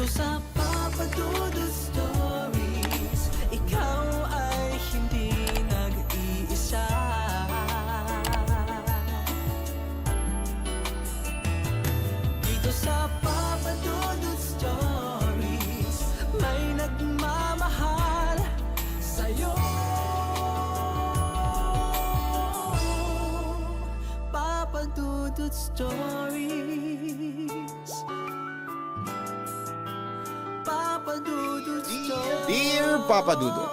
sa Papa Dudut Stories, ikaw ay hindi nag-iisa. Dito sa Papa Dudut Stories, may nagmamahal sa'yo. Papa Dudut Stories, Papa Dudut Stories. Dear Papa Dudut,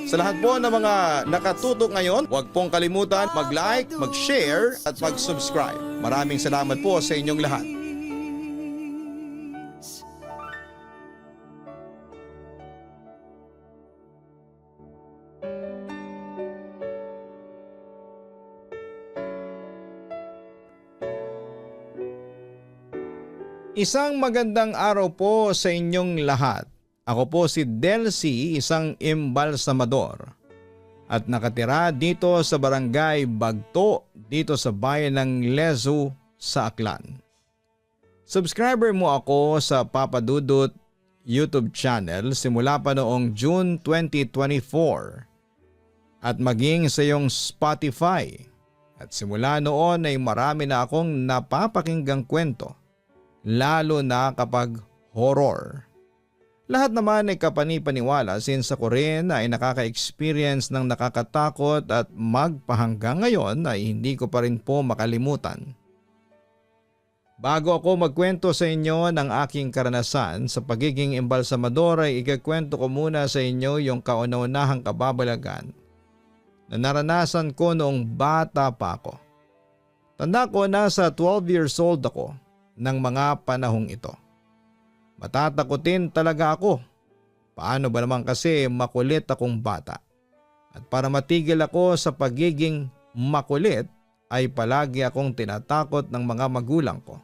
sa lahat po ng mga nakatutok ngayon, huwag pong kalimutan mag-like, mag-share at mag-subscribe. Maraming salamat po sa inyong lahat. Isang magandang araw po sa inyong lahat. Ako po si Delcy, isang embalsamador at nakatira dito sa Barangay Bagto dito sa bayan ng Lezu sa Aklan. Subscriber mo ako sa Papa Dudut YouTube channel simula pa noong June 2024 at maging sa iyong Spotify. At simula noon ay marami na akong napapakinggang kwento, lalo na kapag horror. Lahat naman ay kapanipaniwala since ako rin ay nakaka-experience ng nakakatakot at magpahanggang ngayon ay hindi ko pa rin po makalimutan. Bago ako magkwento sa inyo ng aking karanasan sa pagiging embalsamador ay ikakwento ko muna sa inyo yung kauna-unahang kababalagan na naranasan ko noong bata pa ako. Tanda ko nasa 12 years old ako ng mga panahong ito. Matatakotin talaga ako. Paano ba naman kasi makulit akong bata? At para matigil ako sa pagiging makulit ay palagi akong tinatakot ng mga magulang ko.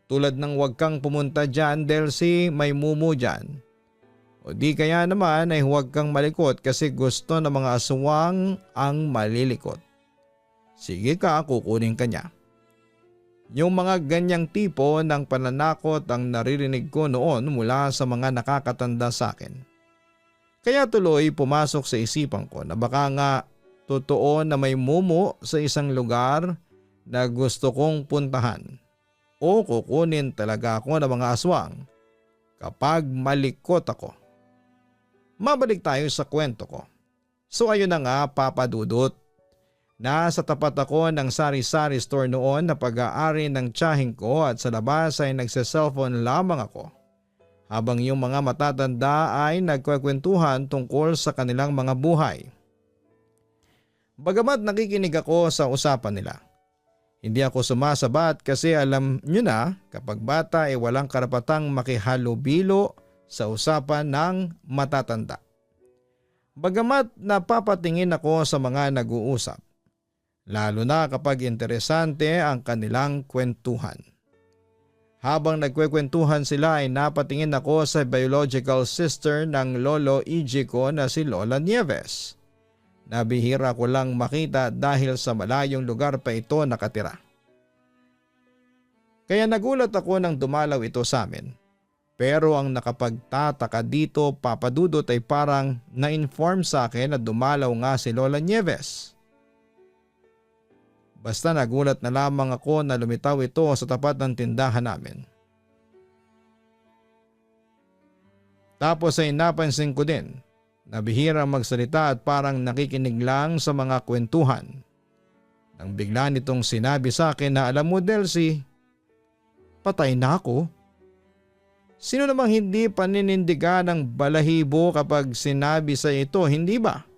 Tulad ng huwag kang pumunta dyan Delcy, may mumu dyan. O di kaya naman ay huwag kang malikot kasi gusto ng mga aswang ang malilikot. Sige ka, kukunin ka niya. Yung mga ganyang tipo ng pananakot ang naririnig ko noon mula sa mga nakakatanda sa akin. Kaya tuloy pumasok sa isipan ko na baka nga totoo na may mumu sa isang lugar na gusto kong puntahan o kukunin talaga ako ng mga aswang kapag malikot ako. Mabalik tayo sa kwento ko. So ayun na nga Papa Dudut. Nasa tapat ako ng sari-sari store noon na pag-aari ng tiyahing ko at sa labas ay nagse-cellphone lamang ako. Habang yung mga matatanda ay nagkwekwentuhan tungkol sa kanilang mga buhay. Bagamat nakikinig ako sa usapan nila, hindi ako sumasabat kasi alam nyo na kapag bata ay walang karapatang makihalubilo sa usapan ng matatanda. Bagamat napapatingin ako sa mga nag-uusap, lalo na kapag interesante ang kanilang kwentuhan. Habang nagkwekwentuhan sila ay napatingin ako sa biological sister ng lolo EG ko na si Lola Nieves. Nabihira ko lang makita dahil sa malayong lugar pa ito nakatira. Kaya nagulat ako nang dumalaw ito sa amin. Pero ang nakapagtataka dito Papa Dudut ay parang na-inform sa akin na dumalaw nga si Lola Nieves. Basta nagulat na lamang ako na lumitaw ito sa tapat ng tindahan namin. Tapos ay napansin ko din na bihirang magsalita at parang nakikinig lang sa mga kwentuhan. Nang bigla nitong sinabi sa akin na alam mo Delcy, patay na ako. Sino namang hindi paninindigan ng balahibo kapag sinabi sa ito, hindi ba?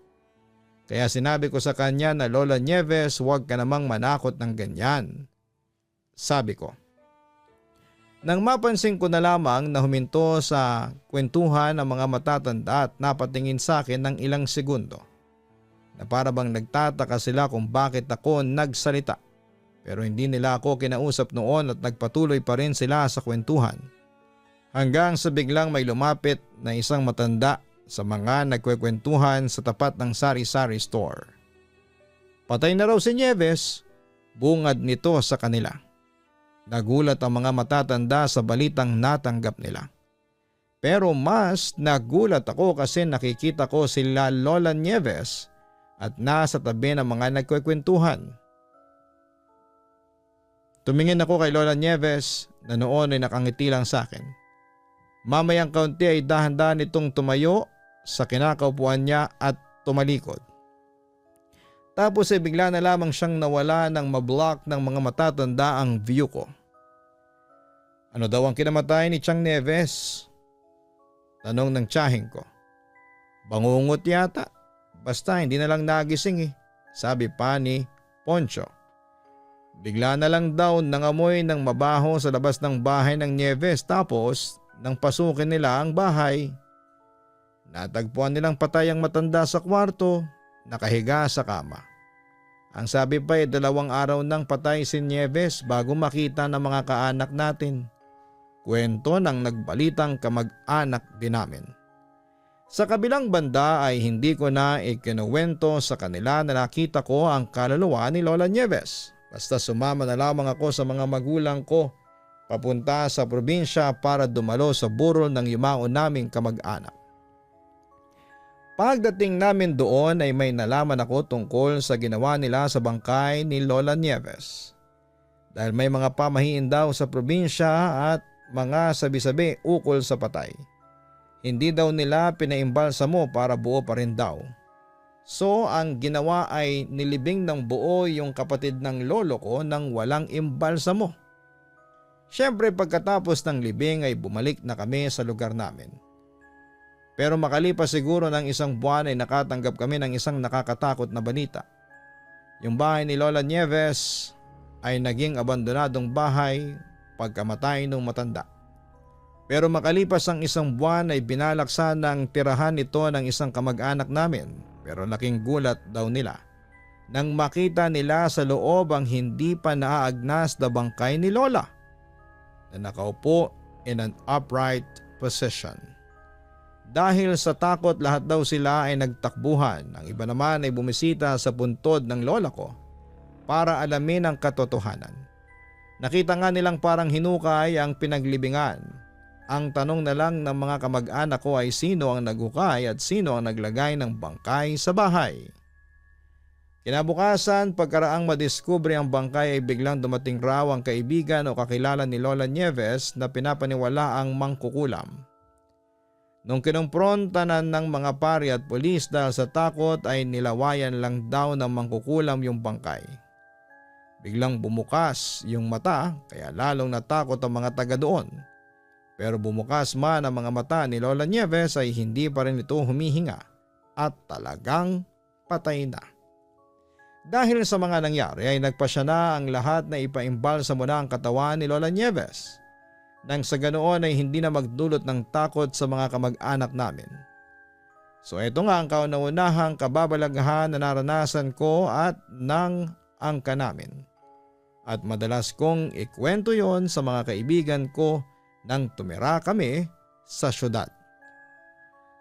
Kaya sinabi ko sa kanya na Lola Nieves, huwag ka namang manakot ng ganyan. Sabi ko. Nang mapansin ko na lamang na huminto sa kwentuhan ng mga matatanda at napatingin sa akin ng ilang segundo. Na para bang nagtataka sila kung bakit ako nagsalita. Pero hindi nila ako kinausap noon at nagpatuloy pa rin sila sa kwentuhan. Hanggang sa biglang may lumapit na isang matanda sa mga nagkwekwentuhan sa tapat ng sari-sari store. Patay na raw si Nieves, bungad nito sa kanila. Nagulat ang mga matatanda sa balitang natanggap nila. Pero mas nagulat ako kasi nakikita ko sila Lola Nieves at nasa tabi ng mga nagkwekwentuhan. Tumingin ako kay Lola Nieves na noon ay nakangiti lang sa akin. Mamayang kaunti ay dahan-dahan itong tumayo sa kinakaupuan niya at tumalikod. Tapos ay bigla na lamang siyang nawala ng mablock ng mga matatanda ang view ko. Ano daw ang kinamatay ni Chang Nieves? Tanong ng tiyahing ko. Bangungot yata. Basta hindi na lang nagising sabi pa ni Poncho. Bigla na lang daw nangamoy ng mabaho sa labas ng bahay ng Nieves tapos nang pasukin nila ang bahay. Natagpuan nilang patay ang matanda sa kwarto, nakahiga sa kama. Ang sabi pa ay 2 araw nang patay si Nieves bago makita ng mga kaanak natin. Kwento ng nagbalitang kamag-anak din namin. Sa kabilang banda ay hindi ko na ikinuwento sa kanila na nakita ko ang kaluluwa ni Lola Nieves. Basta sumama na lamang ako sa mga magulang ko papunta sa probinsya para dumalo sa burol ng yumao naming kamag-anak. Pagdating namin doon ay may nalaman ako tungkol sa ginawa nila sa bangkay ni Lola Nieves. Dahil may mga pamahiin daw sa probinsya at mga sabi-sabi ukol sa patay. Hindi daw nila pinaimbalsamo para buo pa rin daw. So ang ginawa ay nilibing ng buo yung kapatid ng lolo ko nang walang imbalsamo. Siyempre pagkatapos ng libing ay bumalik na kami sa lugar namin. Pero makalipas siguro ng 1 buwan ay nakatanggap kami ng isang nakakatakot na balita. Yung bahay ni Lola Nieves ay naging abandonadong bahay pagkamatay ng matanda. Pero makalipas ang 1 buwan ay binalak sanang tirahan ito ng isang kamag-anak namin. Pero laking gulat daw nila nang makita nila sa loob ang hindi pa naaagnas na bangkay ni Lola na nakaupo in an upright position. Dahil sa takot lahat daw sila ay nagtakbuhan. Ang iba naman ay bumisita sa puntod ng lola ko para alamin ang katotohanan. Nakita nga nilang parang hinukay ang pinaglibingan. Ang tanong na lang ng mga kamag-anak ko ay sino ang naghukay at sino ang naglagay ng bangkay sa bahay. Kinabukasan, pagkaraang madiskubre ang bangkay ay biglang dumating raw ang kaibigan o kakilala ni Lola Nieves na pinapaniwala ang mangkukulam. Nung kinumprontanan ng mga pari at pulis dahil sa takot ay nilawayan lang daw ng mangkukulam yung bangkay. Biglang bumukas yung mata kaya lalong natakot ang mga taga doon. Pero bumukas man ang mga mata ni Lola Nieves ay hindi pa rin ito humihinga at talagang patay na. Dahil sa mga nangyari ay nagpasya na ang lahat na ipaimbalsa mo na ang katawan ni Lola Nieves. Nang sa ganoon ay hindi na magdulot ng takot sa mga kamag-anak namin. So ito nga ang kauna-unahang kababalaghan na naranasan ko at ng angka namin. At madalas kong ikwento yon sa mga kaibigan ko nang tumira kami sa syudad.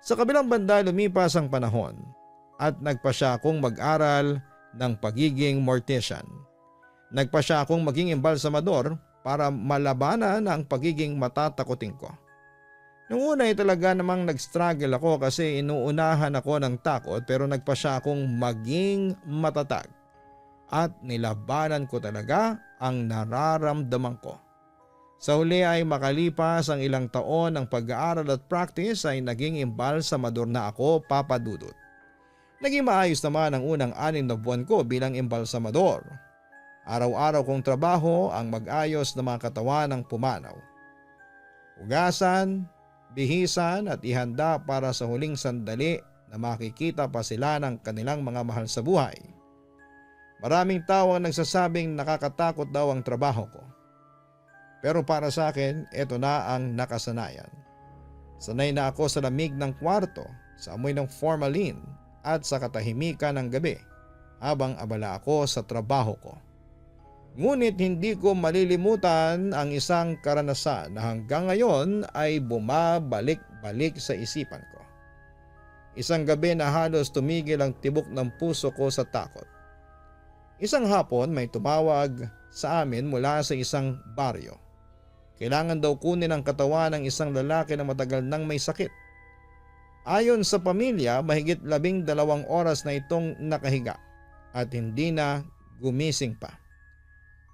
Sa kabilang banda lumipas ang panahon at nagpasya akong mag-aral ng pagiging mortician. Nagpasya akong maging embalsamador para malabanan ang pagiging matatakotin ko. Noong una ay talaga namang nag-struggle ako kasi inuunahan ako ng takot pero nagpasya akong maging matatag at nilabanan ko talaga ang nararamdaman ko. Sa huli ay makalipas ang ilang taon ng pag-aaral at practice ay naging embalsamador na ako, Papa Dudut. Naging maayos naman ang unang 6 na buwan ko bilang embalsamador. Araw-araw kong trabaho ang mag-ayos ng mga katawan ng pumanaw. Hugasan, bihisan at ihanda para sa huling sandali na makikita pa sila ng kanilang mga mahal sa buhay. Maraming tao ang nagsasabing nakakatakot daw ang trabaho ko. Pero para sa akin, ito na ang nakasanayan. Sanay na ako sa lamig ng kwarto, sa amoy ng formalin at sa katahimikan ng gabi habang abala ako sa trabaho ko. Ngunit hindi ko malilimutan ang isang karanasan na hanggang ngayon ay bumabalik-balik sa isipan ko. Isang gabi na halos tumigil ang tibok ng puso ko sa takot. Isang hapon may tumawag sa amin mula sa isang baryo. kailangan daw kunin ang katawan ng isang lalaki na matagal nang may sakit. Ayon sa pamilya, mahigit 12 oras na itong nakahiga at hindi na gumising pa.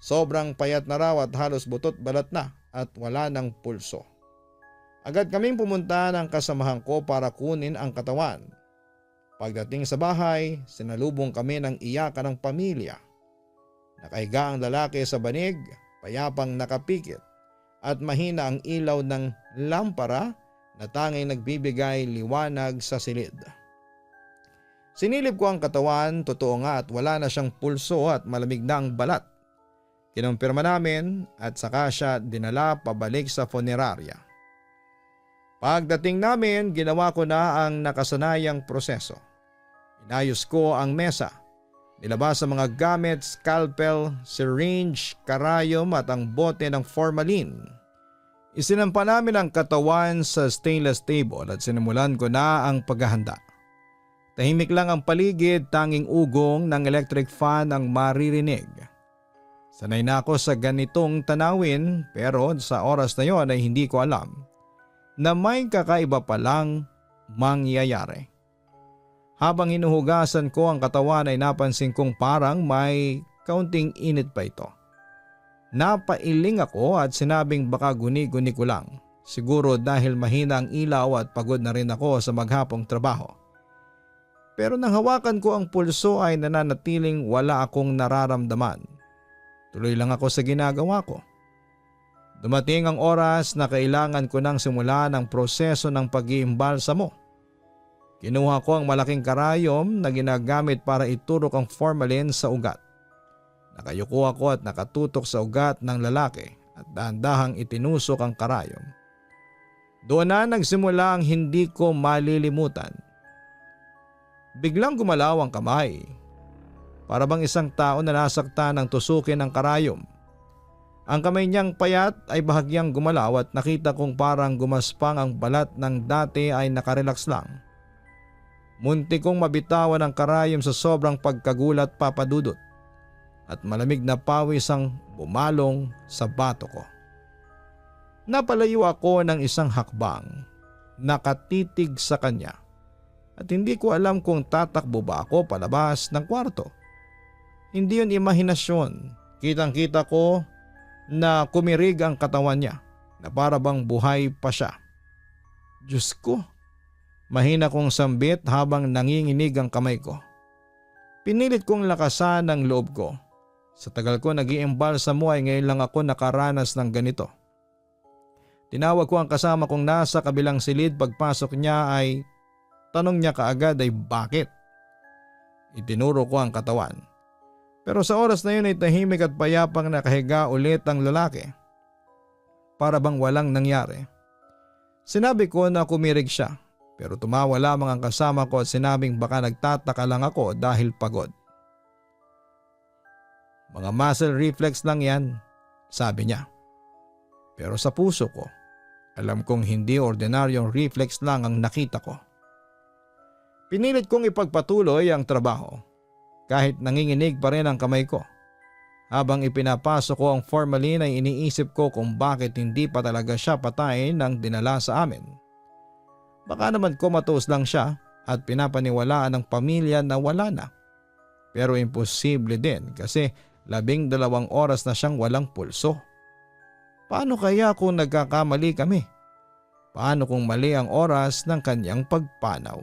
Sobrang payat na raw at halos butot balat na at wala ng pulso. Agad kaming pumunta ng kasamahan ko para kunin ang katawan. Pagdating sa bahay, sinalubong kami ng iyakan ng pamilya. Nakahiga ang lalaki sa banig, payapang nakapikit at mahina ang ilaw ng lampara na tanging nagbibigay liwanag sa silid. Sinilip ko ang katawan, totoo nga at wala na siyang pulso at malamig na ang balat. Kinumpirma namin at saka siya dinala pabalik sa funeraria. Pagdating namin, ginawa ko na ang nakasanayang proseso. Inayos ko ang mesa, nilabas ang mga gamit, scalpel, syringe, karayom at ang bote ng formalin. Isinampa namin ang katawan sa stainless table at sinimulan ko na ang paghahanda. Tahimik lang ang paligid, tanging ugong ng electric fan ang maririnig. Sanay na ako sa ganitong tanawin pero sa oras na yon ay hindi ko alam na may kakaiba palang mangyayari. Habang hinuhugasan ko ang katawan ay napansin kong parang may kaunting init pa ito. Napailing ako at sinabing baka guni-guni ko lang. Siguro dahil mahina ang ilaw at pagod na rin ako sa maghapong trabaho. Pero nang hawakan ko ang pulso ay nananatiling wala akong nararamdaman. Tuloy lang ako sa ginagawa ko. Dumating ang oras na kailangan ko nang simulan ang proseso ng pag-iimbalsamo. Kinuha ko ang malaking karayom na ginagamit para iturok ang formalin sa ugat. Nakayuko ako at nakatutok sa ugat ng lalaki at dahan-dahang itinusok ang karayom. Doon na nagsimula ang hindi ko malilimutan. Biglang gumalaw ang kamay. Para bang isang tao na nasaktan ng tusukin ng karayom. Ang kamay niyang payat ay bahagyang gumalaw at nakita kong parang gumaspang ang balat ng dati ay nakarelax lang. Munti kong mabitawan ang karayom sa sobrang pagkagulat, Papadudot, at malamig na pawis ang bumalong sa bato ko. Napalayo ako ng isang hakbang, nakatitig sa kanya at hindi ko alam kung tatakbo ba ako palabas ng kwarto. Hindi yun imahinasyon, kitang-kita ko na kumirig ang katawan niya na para bang buhay pa siya. Diyos ko, mahina kong sambit habang nanginginig ang kamay ko. Pinilit kong lakasan ang loob ko. Sa tagal ko nag-iimbalsamo ay ngayon lang ako nakaranas ng ganito. Tinawag ko ang kasama kong nasa kabilang silid. Pagpasok niya ay tanong niya kaagad ay bakit? Itinuro ko ang katawan. Pero sa oras na yun ay tahimik at payapang nakahiga ulit ang lalaki. Para bang walang nangyari. Sinabi ko na kumirig siya pero tumawa lamang ang kasama ko at sinabing baka nagtataka lang ako dahil pagod. Mga muscle reflex lang yan, sabi niya. Pero sa puso ko, alam kong hindi ordinaryong reflex lang ang nakita ko. Pinilit kong ipagpatuloy ang trabaho. Kahit nanginginig pa rin ang kamay ko. Habang ipinapasok ko ang formalin ay iniisip ko kung bakit hindi pa talaga siya patayin nang dinala sa amin. Baka naman comatose lang siya at pinapaniwalaan ng pamilya na wala na. Pero imposible din kasi 12 oras na siyang walang pulso. Paano kaya kung nagkakamali kami? Paano kung mali ang oras ng kanyang pagpanaw?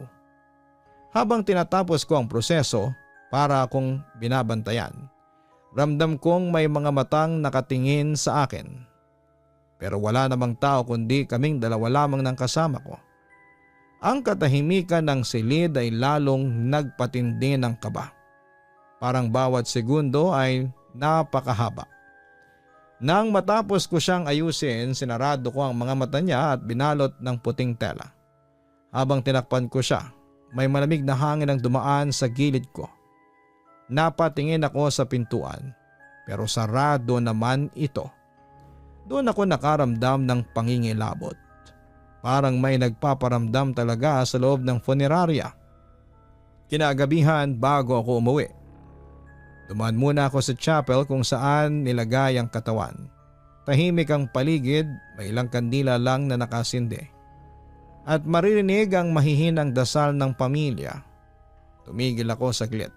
Habang tinatapos ko ang proseso, para akong binabantayan. Ramdam kong may mga matang nakatingin sa akin. Pero wala namang tao kundi kaming dalawa lamang ng kasama ko. Ang katahimikan ng silid ay lalong nagpatindi ng kaba. Parang bawat segundo ay napakahaba. Nang matapos ko siyang ayusin, sinarado ko ang mga mata niya at binalot ng puting tela. Habang tinakpan ko siya, may malamig na hangin ang dumaan sa gilid ko. Napatingin ako sa pintuan pero sarado naman ito. Doon ako nakaramdam ng pangingilabot. Parang may nagpaparamdam talaga sa loob ng funeraria. Kinagabihan bago ako umuwi. Dumaan muna ako sa chapel kung saan nilagay ang katawan. tahimik ang paligid, may ilang kandila lang na nakasindi. At maririnig ang mahihinang dasal ng pamilya. Tumigil ako saglit.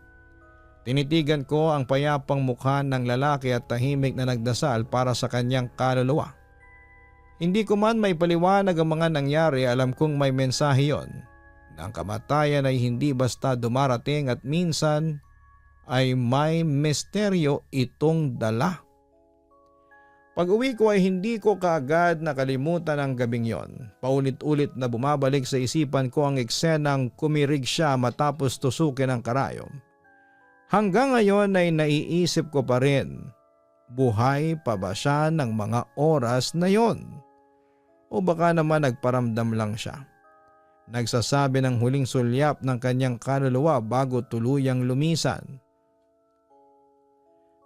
Tinitigan ko ang payapang mukha ng lalaki at tahimik na nagdasal para sa kanyang kaluluwa. Hindi ko man may paliwanag ang mga nangyari, alam kong may mensahe yon. Na ang kamatayan ay hindi basta dumarating at minsan ay may misteryo itong dala. Pag-uwi ko ay hindi ko kaagad nakalimutan ang gabing yon. Paulit-ulit na bumabalik sa isipan ko ang eksenang kumirig siya matapos tusukin ang karayom. Hanggang ngayon ay naiisip ko pa rin, buhay pa ba siya ng mga oras na yon? O baka naman nagparamdam lang siya. Nagsasabi ng huling sulyap ng kanyang kaluluwa bago tuluyang lumisan.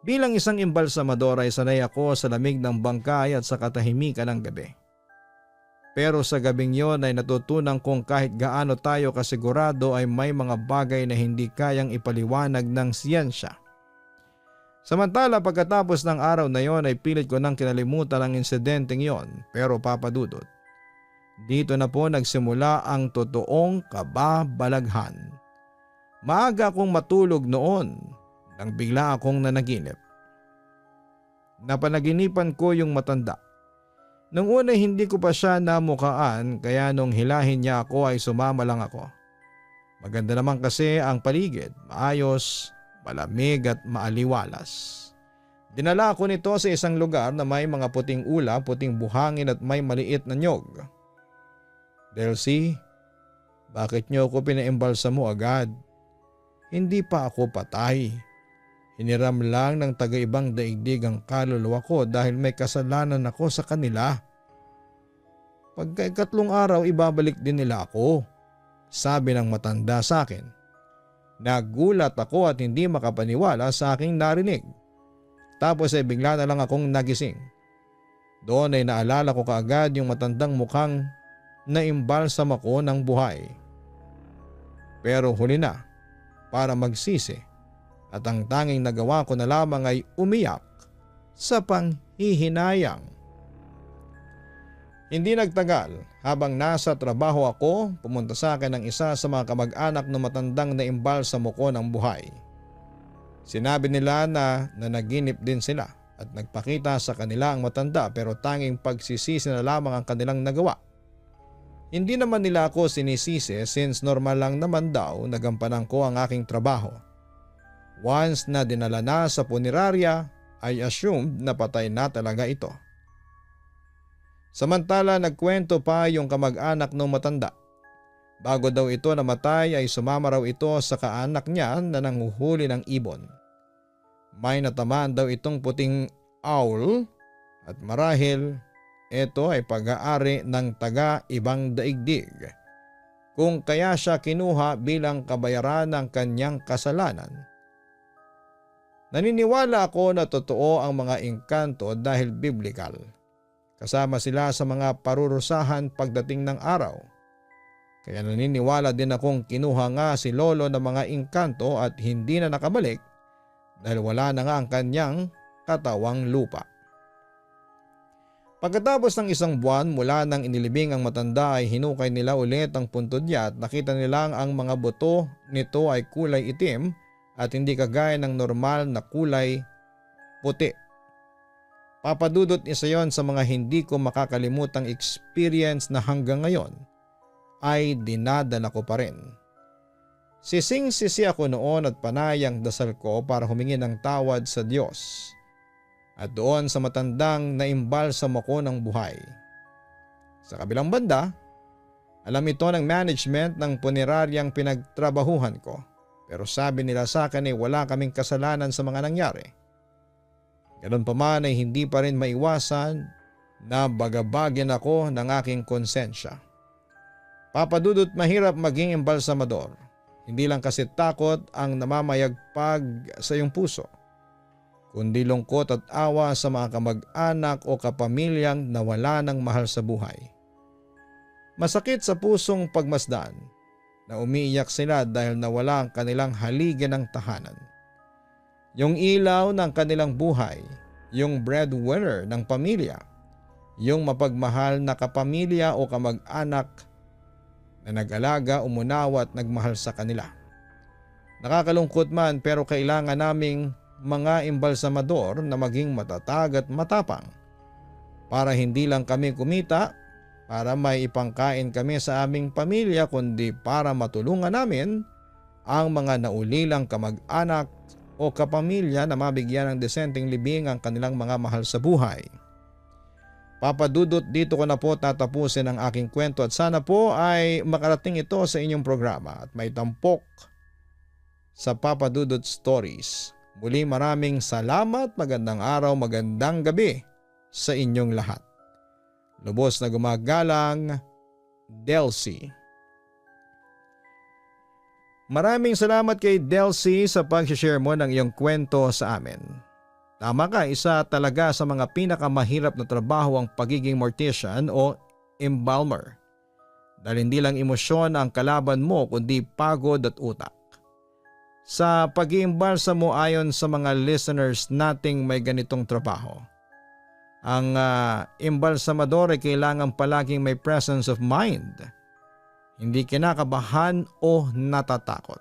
Bilang isang imbalsamador ay sanay ako sa lamig ng bangkay at sa katahimikan ng gabi. Pero sa gabing yon ay natutunan kong kahit gaano tayo kasigurado ay may mga bagay na hindi kayang ipaliwanag ng siyensya. Samantala pagkatapos ng araw na yon ay pilit ko nang kinalimutan ang insidenteng yon, pero papadudot. Dito na po nagsimula ang totoong kababalaghan. Maaga akong matulog noon nang bigla akong nanaginip. Napanaginipan ko yung matanda. Nung una hindi ko pa siya namukaan kaya nung hilahin niya ako ay sumama lang ako. Maganda naman kasi ang paligid, maayos, malamig at maaliwalas. Dinala ako nito sa isang lugar na may mga puting ulap, puting buhangin at may maliit na nyog. Delcy, bakit niyo ako pinaimbalsa mo agad? Hindi pa ako patay. Hiniram lang ng taga-ibang daigdig ang kaluluwa ko dahil may kasalanan ako sa kanila. Pagka-ikatlong araw ibabalik din nila ako, sabi ng matanda sa akin. Nagulat ako at hindi makapaniwala sa aking narinig. Tapos ay bigla na lang akong nagising. Doon ay naalala ko kaagad yung matandang mukhang naimbalsam ako ng buhay. Pero huli na para magsisi. At ang tanging nagawa ko na lamang ay umiyak sa panghihinayang. Hindi nagtagal, habang nasa trabaho ako, pumunta sa akin ang isa sa mga kamag-anak ng matandang naimbalsamo ko ng buhay. Sinabi nila na nanaginip din sila at nagpakita sa kanila ang matanda pero tanging pagsisisi na lamang ang kanilang nagawa. Hindi naman nila ako sinisisi since normal lang naman daw nagampanan ko ang aking trabaho. Once na dinala na sa punerarya ay assumed na patay na talaga ito. Samantala nagkwento pa yung kamag-anak ng matanda. Bago daw ito namatay ay sumama raw ito sa kaanak niya na nanghuhuli ng ibon. May natamaan daw itong puting owl at marahil ito ay pag-aari ng taga-ibang daigdig. Kung kaya siya kinuha bilang kabayaran ng kanyang kasalanan. Naniniwala ako na totoo ang mga engkanto dahil biblikal. Kasama sila sa mga parurusahan pagdating ng araw. Kaya naniniwala din akong kinuha nga si lolo ng mga engkanto at hindi na nakabalik dahil wala na nga ang kanyang katawang lupa. Pagkatapos ng isang buwan mula nang inilibing ang matanda ay hinukay nila ulit ang puntod niya at nakita nilang ang mga buto nito ay kulay itim at hindi kagaya ng normal na kulay puti. Papadudot isa yon sa mga hindi ko makakalimutang experience na hanggang ngayon ay dinadala ko pa rin. Sising-sisi ako noon at panay ang dasal ko para humingi ng tawad sa Diyos. At doon sa matandang naimbalsam ako ng buhay. Sa kabilang banda, alam ito ng management ng puneraryang pinagtrabahuhan ko. Pero sabi nila sa akin ay wala kaming kasalanan sa mga nangyari. Ganun pa man ay hindi pa rin maiwasan na bagabagyan ako ng aking konsensya. Papadudot mahirap maging embalsamador. Hindi lang kasi takot ang namamayagpag sa iyong puso, kundi lungkot at awa sa mga kamag-anak o kapamilyang nawala ng mahal sa buhay. Masakit sa pusong pagmasdan na umiiyak sila dahil nawala ang kanilang haligi ng tahanan. Yung ilaw ng kanilang buhay, yung breadwinner ng pamilya, yung mapagmahal na kapamilya o kamag-anak na nag-alaga, umunawa at nagmahal sa kanila. Nakakalungkot man pero kailangan naming mga imbalsamador na maging matatag at matapang para hindi lang kami kumita, para may ipangkain kami sa aming pamilya, kundi para matulungan namin ang mga naulilang kamag-anak o kapamilya na mabigyan ng desenteng libing ang kanilang mga mahal sa buhay. Papa Dudut, dito ko na po tatapusin ang aking kwento at sana po ay makarating ito sa inyong programa at may tampok sa Papa Dudut Stories. Muli maraming salamat, magandang araw, magandang gabi sa inyong lahat. Lubos na gumagalang, Delcy. Maraming salamat kay Delcy sa pag-share mo ng iyong kwento sa amin. Tama ka, isa talaga sa mga pinakamahirap na trabaho ang pagiging mortician o embalmer. Dahil hindi lang emosyon ang kalaban mo kundi pagod at utak. Sa pag-iimbalsa mo ayon sa mga listeners nating may ganitong trabaho, ang embalsamador ay kailangan palaging may presence of mind. Hindi kinakabahan o natatakot.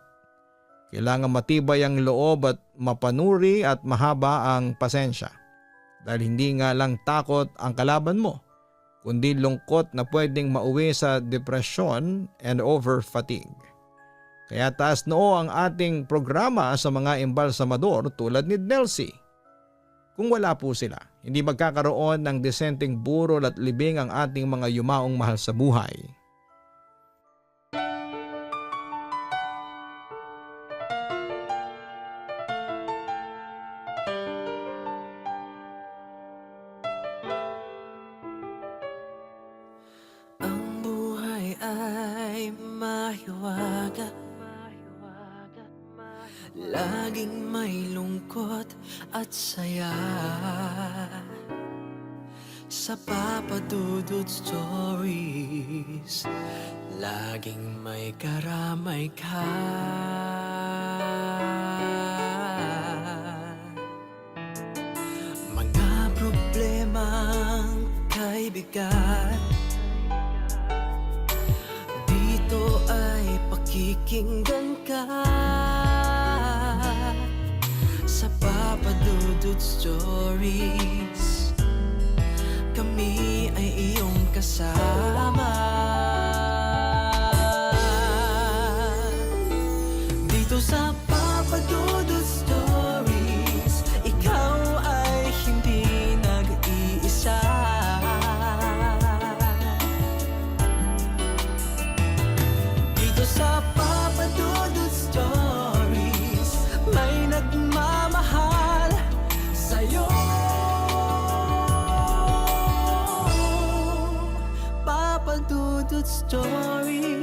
Kailangan matibay ang loob at mapanuri at mahaba ang pasensya. Dahil hindi nga lang takot ang kalaban mo, kundi lungkot na pwedeng mauwi sa depresyon and over fatigue. Kaya taas noo ang ating programa sa mga embalsamador tulad ni Delcy. Kung wala po sila, hindi magkakaroon ng desenteng burol at libing ang ating mga yumaong mahal sa buhay. Ang buhay ay mahiwaga, laging may lungkot at saya. Sa Papa Dudut Stories, laging may karamay ka. Mga problemang kay bigat, dito ay pakikinggan ka. Sa Papa Dudut Stories, kami ay iyong kasama. Dito sa Papa Dudut Stories, ikaw ay hindi nag-iisa. Dito sa Papa Dudut Stories, may nagmamahal sa'yo. Papa Dudut Stories,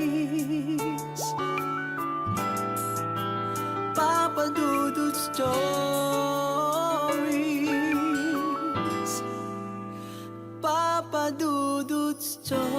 Papa Dudut Stories, Papa Dudut Stories.